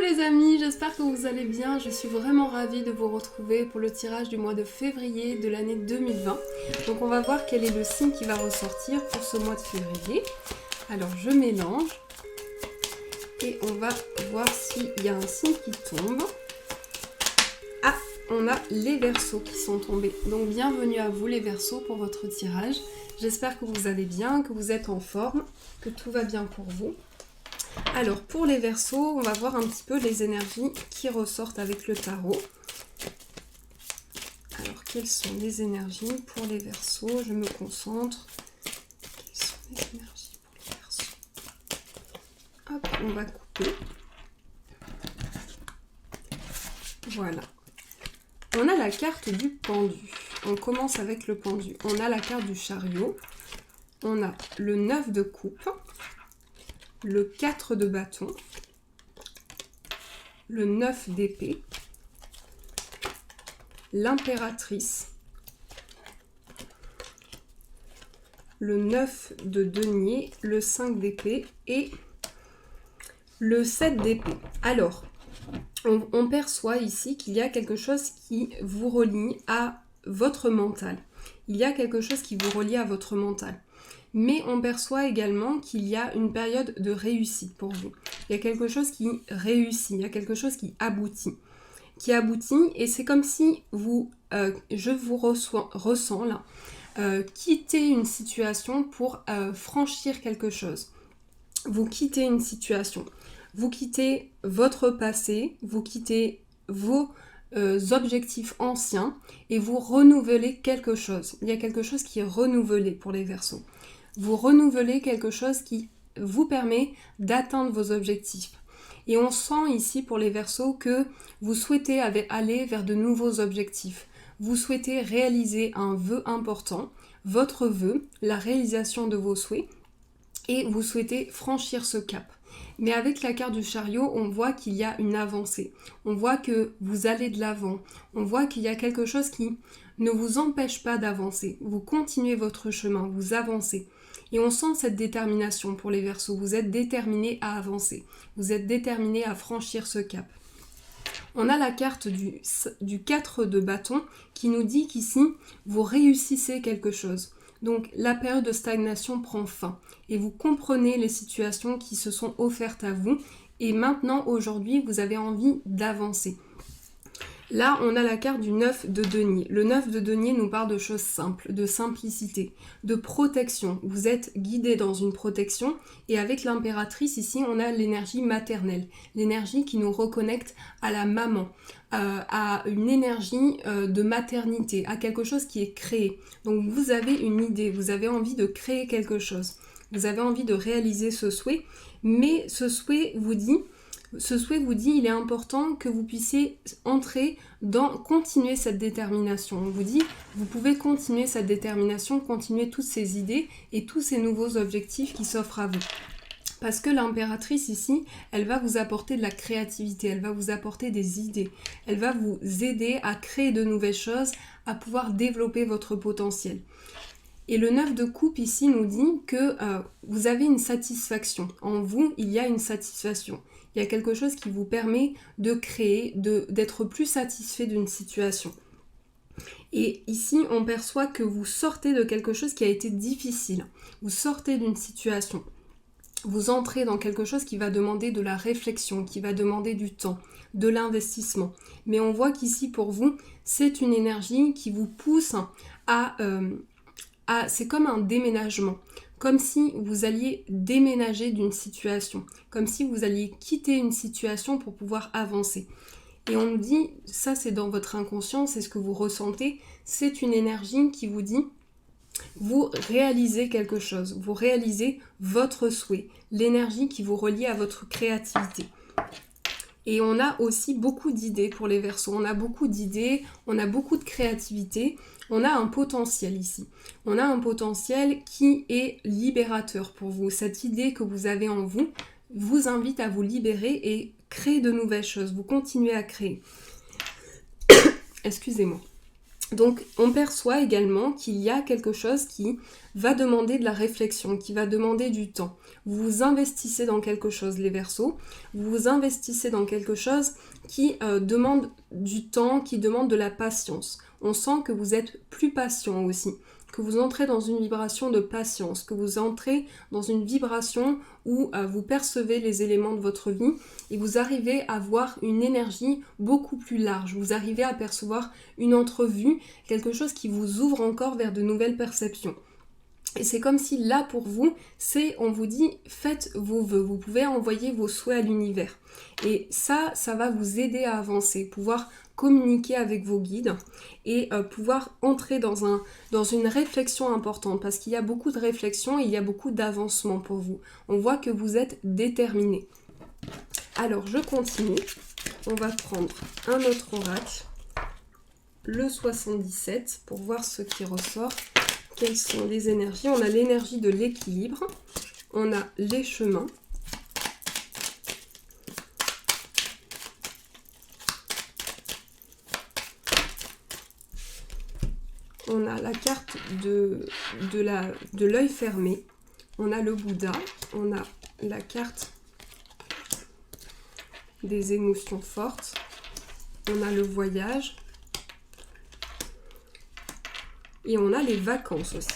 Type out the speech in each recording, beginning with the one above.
les amis, j'espère que vous allez bien. Je suis vraiment ravie de vous retrouver pour le tirage du mois de février de l'année 2020. Donc on va voir quel est le signe qui va ressortir pour ce mois de février. Alors je mélange et on va voir s'il y a un signe qui tombe. Ah, on a les Verseaux qui sont tombés. Donc bienvenue à vous les Verseaux pour votre tirage. J'espère que vous allez bien, que vous êtes en forme, que tout va bien pour vous. Alors pour les Verseaux, on va voir un petit peu les énergies qui ressortent avec le tarot. Alors quelles sont les énergies pour les Verseaux? Je me concentre. Quelles sont les énergies pour les Verseaux? Hop, on va couper. Voilà. On a la carte du pendu. On commence avec le pendu. On a la carte du chariot. On a le 9 de coupe. Le 4 de bâton, le 9 d'épée, l'impératrice, le 9 de denier, le 5 d'épée et le 7 d'épée. Alors, on perçoit ici qu'il y a quelque chose qui vous relie à votre mental. Il y a quelque chose qui vous relie à votre mental. Mais on perçoit également qu'il y a une période de réussite pour vous. Il y a quelque chose qui réussit, il y a quelque chose qui aboutit. Et c'est comme si vous, je vous ressens là, quitter une situation pour franchir quelque chose. Vous quittez une situation, vous quittez votre passé, vous quittez vos objectifs anciens et vous renouvelez quelque chose. Il y a quelque chose qui est renouvelé pour les Verseaux. Vous renouvelez quelque chose qui vous permet d'atteindre vos objectifs. Et on sent ici pour les Verseaux que vous souhaitez aller vers de nouveaux objectifs. Vous souhaitez réaliser un vœu important, votre vœu, la réalisation de vos souhaits, et vous souhaitez franchir ce cap. Mais avec la carte du chariot, on voit qu'il y a une avancée. On voit que vous allez de l'avant. On voit qu'il y a quelque chose qui ne vous empêche pas d'avancer. Vous continuez votre chemin, vous avancez. Et on sent cette détermination pour les Verseaux. Vous êtes déterminés à avancer. Vous êtes déterminés à franchir ce cap. On a la carte du 4 de bâton qui nous dit qu'ici, vous réussissez quelque chose. Donc la période de stagnation prend fin. Et vous comprenez les situations qui se sont offertes à vous. Et maintenant, aujourd'hui, vous avez envie d'avancer. Là, on a la carte du 9 de denier. Le 9 de denier nous parle de choses simples, de simplicité, de protection. Vous êtes guidé dans une protection et avec l'impératrice, ici, on a l'énergie maternelle, l'énergie qui nous reconnecte à la maman, à une énergie de maternité, à quelque chose qui est créé. Donc vous avez une idée, vous avez envie de créer quelque chose. Vous avez envie de réaliser ce souhait, mais ce souhait vous dit, il est important que vous puissiez continuer cette détermination. On vous dit, vous pouvez continuer cette détermination, continuer toutes ces idées et tous ces nouveaux objectifs qui s'offrent à vous. Parce que l'impératrice ici, elle va vous apporter de la créativité, elle va vous apporter des idées, elle va vous aider à créer de nouvelles choses, à pouvoir développer votre potentiel. Et le 9 de coupe ici nous dit que vous avez une satisfaction. En vous, il y a une satisfaction. Il y a quelque chose qui vous permet de créer, d'être plus satisfait d'une situation. Et ici, on perçoit que vous sortez de quelque chose qui a été difficile. Vous sortez d'une situation. Vous entrez dans quelque chose qui va demander de la réflexion, qui va demander du temps, de l'investissement. Mais on voit qu'ici, pour vous, c'est une énergie qui vous pousse c'est comme un déménagement. Comme si vous alliez déménager d'une situation, comme si vous alliez quitter une situation pour pouvoir avancer. Et on nous dit, ça c'est dans votre inconscient, c'est ce que vous ressentez, c'est une énergie qui vous dit, vous réalisez quelque chose, vous réalisez votre souhait, l'énergie qui vous relie à votre créativité. Et on a aussi beaucoup d'idées pour les Verseaux, on a beaucoup d'idées, on a beaucoup de créativité, on a un potentiel ici. On a un potentiel qui est libérateur pour vous. Cette idée que vous avez en vous vous invite à vous libérer et créer de nouvelles choses. Vous continuez à créer. Excusez-moi. Donc on perçoit également qu'il y a quelque chose qui va demander de la réflexion, qui va demander du temps. Vous vous investissez dans quelque chose, les Verseaux, vous vous investissez dans quelque chose qui demande du temps, qui demande de la patience. On sent que vous êtes plus patient aussi, que vous entrez dans une vibration de patience, que vous entrez dans une vibration où vous percevez les éléments de votre vie et vous arrivez à voir une énergie beaucoup plus large. Vous arrivez à percevoir une entrevue, quelque chose qui vous ouvre encore vers de nouvelles perceptions. Et c'est comme si là pour vous, on vous dit faites vos vœux, vous pouvez envoyer vos souhaits à l'univers. Et ça va vous aider à avancer, pouvoir communiquer avec vos guides et pouvoir entrer dans une réflexion importante parce qu'il y a beaucoup de réflexion et il y a beaucoup d'avancement pour vous. On voit que vous êtes déterminé. Alors je continue, on va prendre un autre oracle, le 77, pour voir ce qui ressort. Quelles sont les énergies? On a l'énergie de l'équilibre, on a les chemins, on a la carte de l'œil fermé, on a le Bouddha, on a la carte des émotions fortes, on a le voyage et on a les vacances aussi.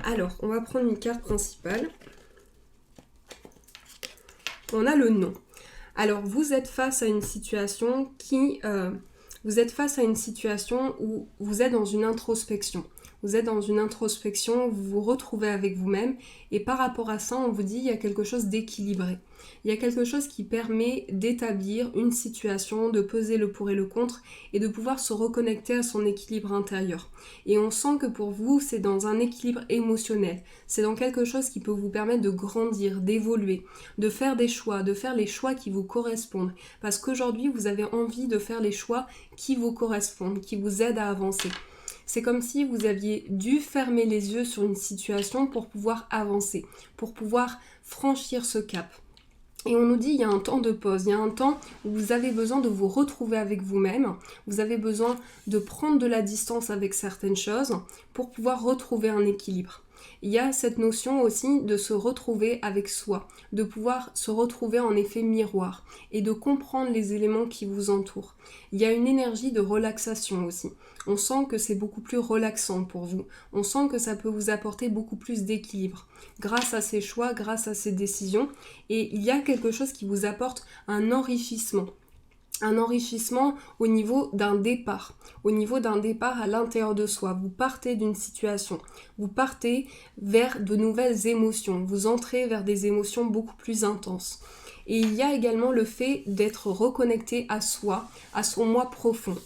Alors, on va prendre une carte principale. On a le non. Alors, vous êtes face à une situation où vous êtes dans une introspection. Vous êtes dans une introspection, vous vous retrouvez avec vous-même et par rapport à ça, on vous dit il y a quelque chose d'équilibré. Il y a quelque chose qui permet d'établir une situation, de peser le pour et le contre et de pouvoir se reconnecter à son équilibre intérieur. Et on sent que pour vous, c'est dans un équilibre émotionnel. C'est dans quelque chose qui peut vous permettre de grandir, d'évoluer, de faire des choix, de faire les choix qui vous correspondent. Parce qu'aujourd'hui, vous avez envie de faire les choix qui vous correspondent, qui vous aident à avancer. C'est comme si vous aviez dû fermer les yeux sur une situation pour pouvoir avancer, pour pouvoir franchir ce cap. Et on nous dit il y a un temps de pause, il y a un temps où vous avez besoin de vous retrouver avec vous-même, vous avez besoin de prendre de la distance avec certaines choses pour pouvoir retrouver un équilibre. Il y a cette notion aussi de se retrouver avec soi, de pouvoir se retrouver en effet miroir et de comprendre les éléments qui vous entourent. Il y a une énergie de relaxation aussi. On sent que c'est beaucoup plus relaxant pour vous. On sent que ça peut vous apporter beaucoup plus d'équilibre grâce à ces choix, grâce à ces décisions. Et il y a quelque chose qui vous apporte un enrichissement. Un enrichissement au niveau d'un départ à l'intérieur de soi. Vous partez d'une situation, vous partez vers de nouvelles émotions, vous entrez vers des émotions beaucoup plus intenses. Et il y a également le fait d'être reconnecté à soi, à son moi profond.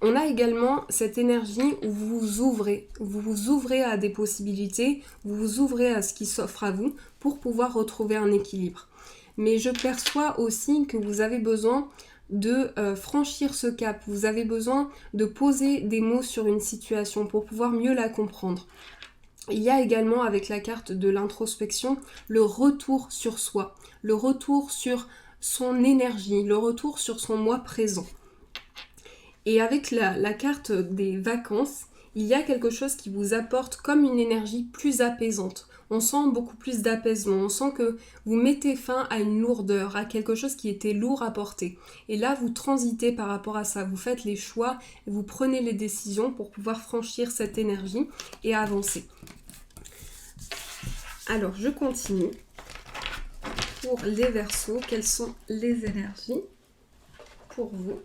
On a également cette énergie où vous vous ouvrez à des possibilités, vous vous ouvrez à ce qui s'offre à vous pour pouvoir retrouver un équilibre. Mais je perçois aussi que vous avez besoin de franchir ce cap, vous avez besoin de poser des mots sur une situation pour pouvoir mieux la comprendre. Il y a également avec la carte de l'introspection le retour sur soi, le retour sur son énergie, le retour sur son moi présent. Et avec la carte des vacances, il y a quelque chose qui vous apporte comme une énergie plus apaisante. On sent beaucoup plus d'apaisement, on sent que vous mettez fin à une lourdeur, à quelque chose qui était lourd à porter. Et là, vous transitez par rapport à ça, vous faites les choix, vous prenez les décisions pour pouvoir franchir cette énergie et avancer. Alors, je continue. Pour les Verseaux, quelles sont les énergies pour vous ?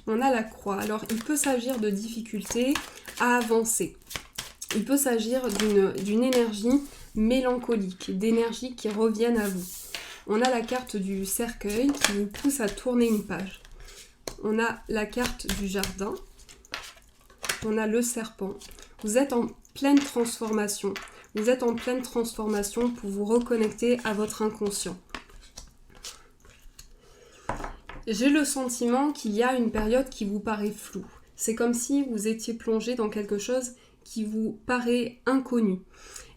On a la croix. Alors, il peut s'agir de difficultés à avancer. Il peut s'agir d'une énergie mélancolique, d'énergie qui reviennent à vous. On a la carte du cercueil qui vous pousse à tourner une page. On a la carte du jardin. On a le serpent. Vous êtes en pleine transformation. Vous êtes en pleine transformation pour vous reconnecter à votre inconscient. J'ai le sentiment qu'il y a une période qui vous paraît floue. C'est comme si vous étiez plongé dans quelque chose qui vous paraît inconnu.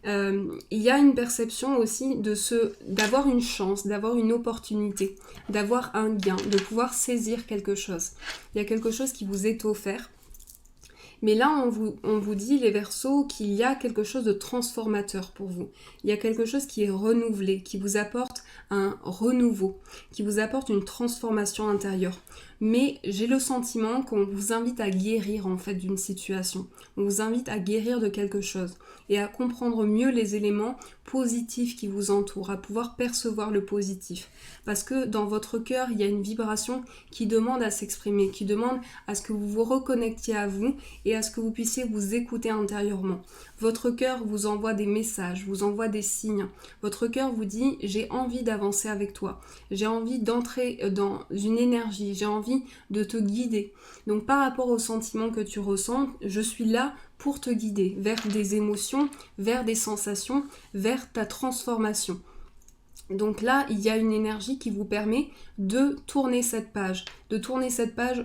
Il y a une perception aussi d'avoir une chance, d'avoir une opportunité, d'avoir un gain, de pouvoir saisir quelque chose. Il y a quelque chose qui vous est offert. Mais là, on vous dit, les Verseaux, qu'il y a quelque chose de transformateur pour vous. Il y a quelque chose qui est renouvelé, qui vous apporte un renouveau, qui vous apporte une transformation intérieure. Mais j'ai le sentiment qu'on vous invite à guérir en fait d'une situation. On vous invite à guérir de quelque chose et à comprendre mieux les éléments positifs qui vous entourent, à pouvoir percevoir le positif. Parce que dans votre cœur, il y a une vibration qui demande à s'exprimer, qui demande à ce que vous vous reconnectiez à vous et à ce que vous puissiez vous écouter intérieurement. Votre cœur vous envoie des messages, vous envoie des signes. Votre cœur vous dit « j'ai envie d'avancer avec toi, j'ai envie d'entrer dans une énergie, j'ai envie de te guider ». Donc par rapport aux sentiments que tu ressens, je suis là pour te guider vers des émotions, vers des sensations, vers ta transformation. Donc là, il y a une énergie qui vous permet de tourner cette page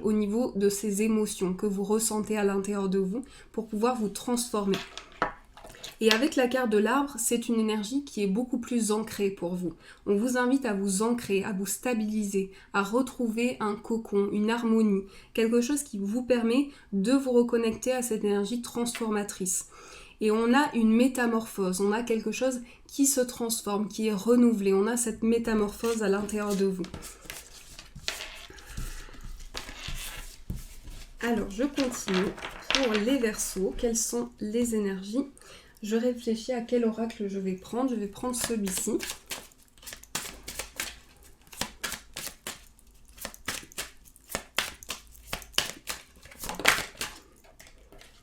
au niveau de ces émotions que vous ressentez à l'intérieur de vous pour pouvoir vous transformer. Et avec la carte de l'arbre, c'est une énergie qui est beaucoup plus ancrée pour vous. On vous invite à vous ancrer, à vous stabiliser, à retrouver un cocon, une harmonie, quelque chose qui vous permet de vous reconnecter à cette énergie transformatrice. Et on a une métamorphose, on a quelque chose qui se transforme, qui est renouvelé. On a cette métamorphose à l'intérieur de vous. Alors, je continue. Pour les Verseaux, quelles sont les énergies ? Je réfléchis à quel oracle je vais prendre. Je vais prendre celui-ci.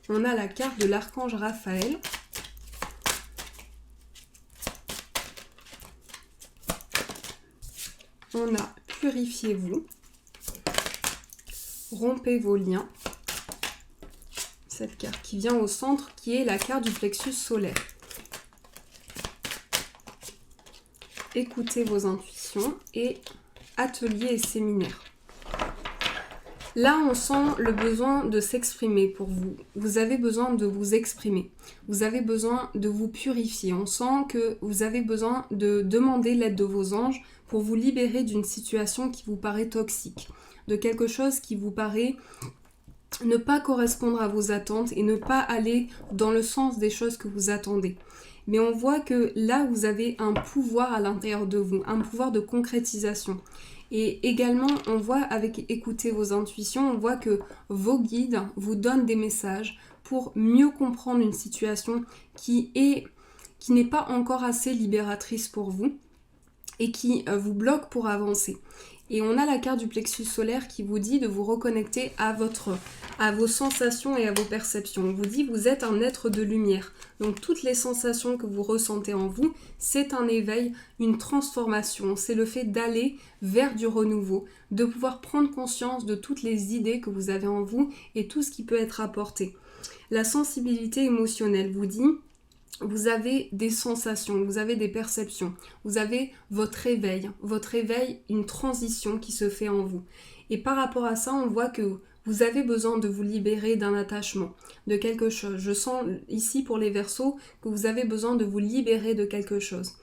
On a la carte de l'archange Raphaël. On a purifiez-vous. Rompez vos liens. Cette carte qui vient au centre, qui est la carte du plexus solaire. Écoutez vos intuitions et ateliers et séminaires. Là, on sent le besoin de s'exprimer pour vous. Vous avez besoin de vous exprimer. Vous avez besoin de vous purifier. On sent que vous avez besoin de demander l'aide de vos anges pour vous libérer d'une situation qui vous paraît toxique, de quelque chose qui vous paraît ne pas correspondre à vos attentes et ne pas aller dans le sens des choses que vous attendez. Mais on voit que là, vous avez un pouvoir à l'intérieur de vous, un pouvoir de concrétisation. Et également, on voit avec écouter vos intuitions, on voit que vos guides vous donnent des messages pour mieux comprendre une situation qui n'est pas encore assez libératrice pour vous et qui vous bloque pour avancer. Et on a la carte du plexus solaire qui vous dit de vous reconnecter à vos sensations et à vos perceptions. On vous dit vous êtes un être de lumière. Donc toutes les sensations que vous ressentez en vous, c'est un éveil, une transformation. C'est le fait d'aller vers du renouveau, de pouvoir prendre conscience de toutes les idées que vous avez en vous et tout ce qui peut être apporté. La sensibilité émotionnelle vous dit vous avez des sensations, vous avez des perceptions, vous avez votre éveil, une transition qui se fait en vous. Et par rapport à ça, on voit que vous avez besoin de vous libérer d'un attachement, de quelque chose. Je sens ici pour les Verseaux que vous avez besoin de vous libérer de quelque chose.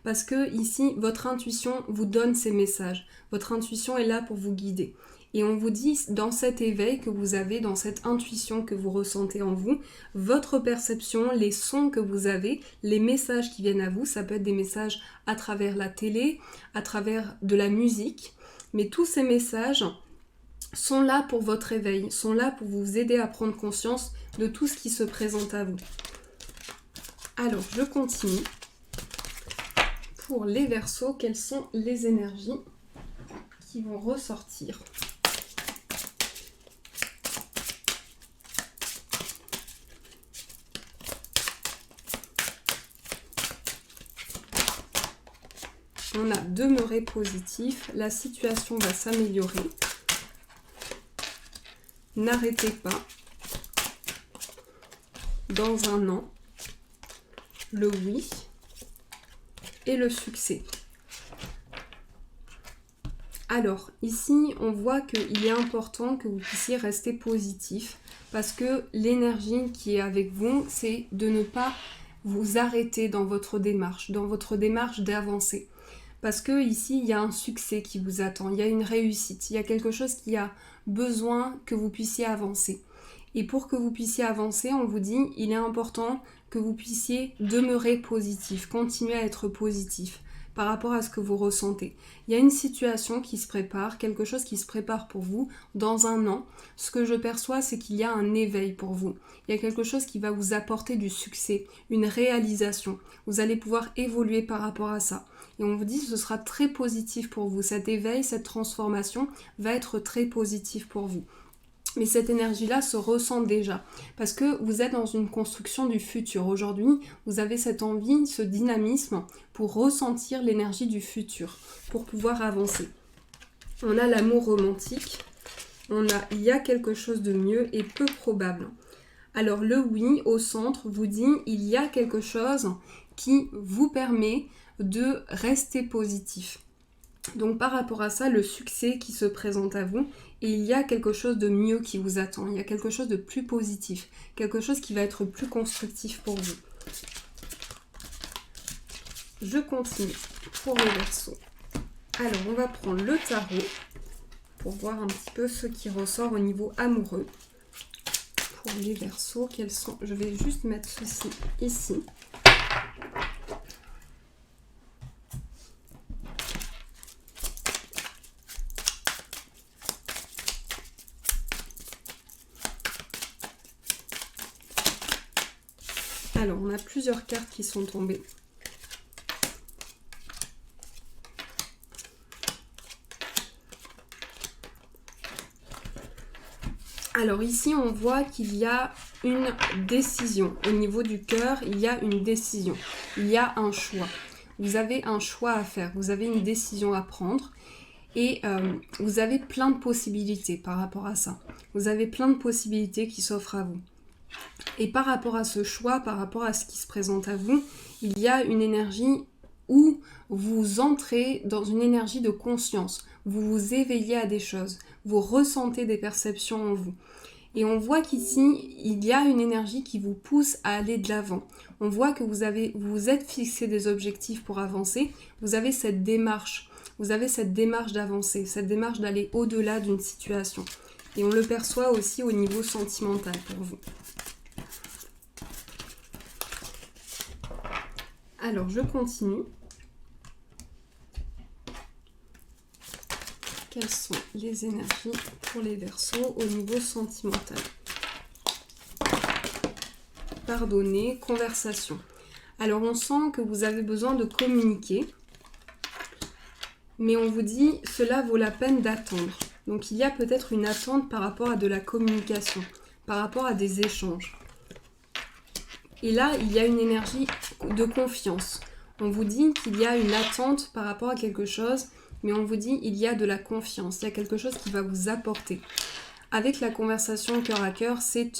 Parce que ici, votre intuition vous donne ces messages. Votre intuition est là pour vous guider. Et on vous dit, dans cet éveil que vous avez, dans cette intuition que vous ressentez en vous, votre perception, les sons que vous avez, les messages qui viennent à vous, ça peut être des messages à travers la télé, à travers de la musique, mais tous ces messages sont là pour votre éveil, sont là pour vous aider à prendre conscience de tout ce qui se présente à vous. Alors, je continue. Pour les Verseaux, quelles sont les énergies qui vont ressortir ? On a demeuré positif, la situation va s'améliorer. N'arrêtez pas. Dans un an, le oui et le succès. Alors, ici, on voit qu'il est important que vous puissiez rester positif parce que l'énergie qui est avec vous, c'est de ne pas vous arrêter dans votre démarche d'avancer. Parce que ici, il y a un succès qui vous attend, il y a une réussite, il y a quelque chose qui a besoin que vous puissiez avancer. Et pour que vous puissiez avancer, on vous dit, il est important que vous puissiez demeurer positif, continuer à être positif par rapport à ce que vous ressentez. Il y a une situation qui se prépare, quelque chose qui se prépare pour vous dans un an. Ce que je perçois, c'est qu'il y a un éveil pour vous. Il y a quelque chose qui va vous apporter du succès, une réalisation. Vous allez pouvoir évoluer par rapport à ça. Et on vous dit que ce sera très positif pour vous. Cet éveil, cette transformation va être très positif pour vous. Mais cette énergie-là se ressent déjà parce que vous êtes dans une construction du futur. Aujourd'hui, vous avez cette envie, ce dynamisme pour ressentir l'énergie du futur, pour pouvoir avancer. On a l'amour romantique, il y a quelque chose de mieux et peu probable. Alors le oui au centre vous dit il y a quelque chose qui vous permet de rester positif. Donc par rapport à ça, le succès qui se présente à vous, et il y a quelque chose de mieux qui vous attend, il y a quelque chose de plus positif, quelque chose qui va être plus constructif pour vous. Je continue pour les Verseaux. Alors on va prendre le tarot pour voir un petit peu ce qui ressort au niveau amoureux. Pour les Verseaux, quels sont... Je vais juste mettre ceci ici. Alors, on a plusieurs cartes qui sont tombées. Alors ici, on voit qu'il y a une décision. Au niveau du cœur, il y a une décision. Il y a un choix. Vous avez un choix à faire. Vous avez une décision à prendre. Et vous avez plein de possibilités par rapport à ça. Vous avez plein de possibilités qui s'offrent à vous. Et par rapport à ce choix, par rapport à ce qui se présente à vous, il y a une énergie où vous entrez dans une énergie de conscience. Vous vous éveillez à des choses. Vous ressentez des perceptions en vous. Et on voit qu'ici, il y a une énergie qui vous pousse à aller de l'avant. On voit que vous vous êtes fixé des objectifs pour avancer. Vous avez cette démarche. Vous avez cette démarche d'avancer, cette démarche d'aller au-delà d'une situation. Et on le perçoit aussi au niveau sentimental pour vous. Alors, je continue. Quelles sont les énergies pour les Verseaux au niveau sentimental? Pardonner, conversation. Alors, on sent que vous avez besoin de communiquer. Mais on vous dit, cela vaut la peine d'attendre. Donc, il y a peut-être une attente par rapport à de la communication, par rapport à des échanges. Et là, il y a une énergie de confiance. On vous dit qu'il y a une attente par rapport à quelque chose, mais on vous dit il y a de la confiance, il y a quelque chose qui va vous apporter. Avec la conversation cœur à cœur, c'est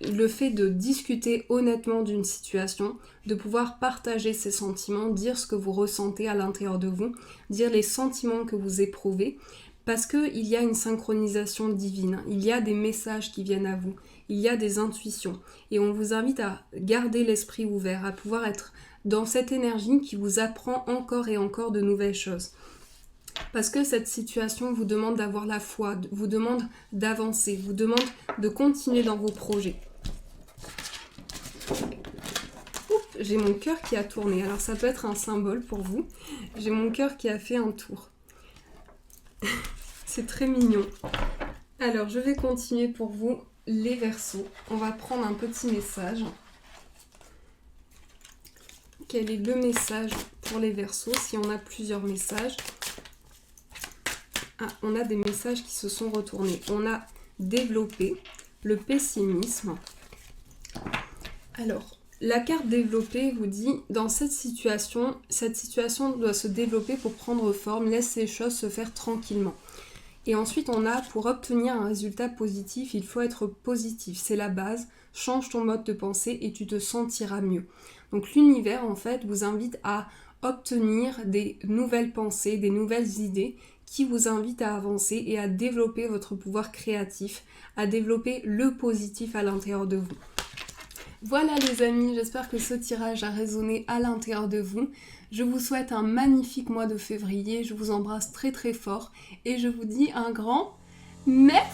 le fait de discuter honnêtement d'une situation, de pouvoir partager ses sentiments, dire ce que vous ressentez à l'intérieur de vous, dire les sentiments que vous éprouvez, parce qu'il y a une synchronisation divine, il y a des messages qui viennent à vous, il y a des intuitions. Et on vous invite à garder l'esprit ouvert, à pouvoir être dans cette énergie qui vous apprend encore et encore de nouvelles choses. Parce que cette situation vous demande d'avoir la foi, vous demande d'avancer, vous demande de continuer dans vos projets. J'ai mon cœur qui a tourné, alors ça peut être un symbole pour vous. J'ai mon cœur qui a fait un tour. C'est très mignon. Alors, je vais continuer pour vous les Verseaux. On va prendre un petit message. Quel est le message pour les Verseaux? Si on a plusieurs messages. Ah, on a des messages qui se sont retournés. On a développé le pessimisme. Alors, la carte développée vous dit, dans cette situation doit se développer pour prendre forme, laisse ces choses se faire tranquillement. Et ensuite, on a, pour obtenir un résultat positif, il faut être positif. C'est la base. Change ton mode de pensée et tu te sentiras mieux. Donc l'univers, en fait, vous invite à obtenir des nouvelles pensées, des nouvelles idées qui vous invite à avancer et à développer votre pouvoir créatif, à développer le positif à l'intérieur de vous. Voilà les amis, j'espère que ce tirage a résonné à l'intérieur de vous. Je vous souhaite un magnifique mois de février, je vous embrasse très très fort et je vous dis un grand merci.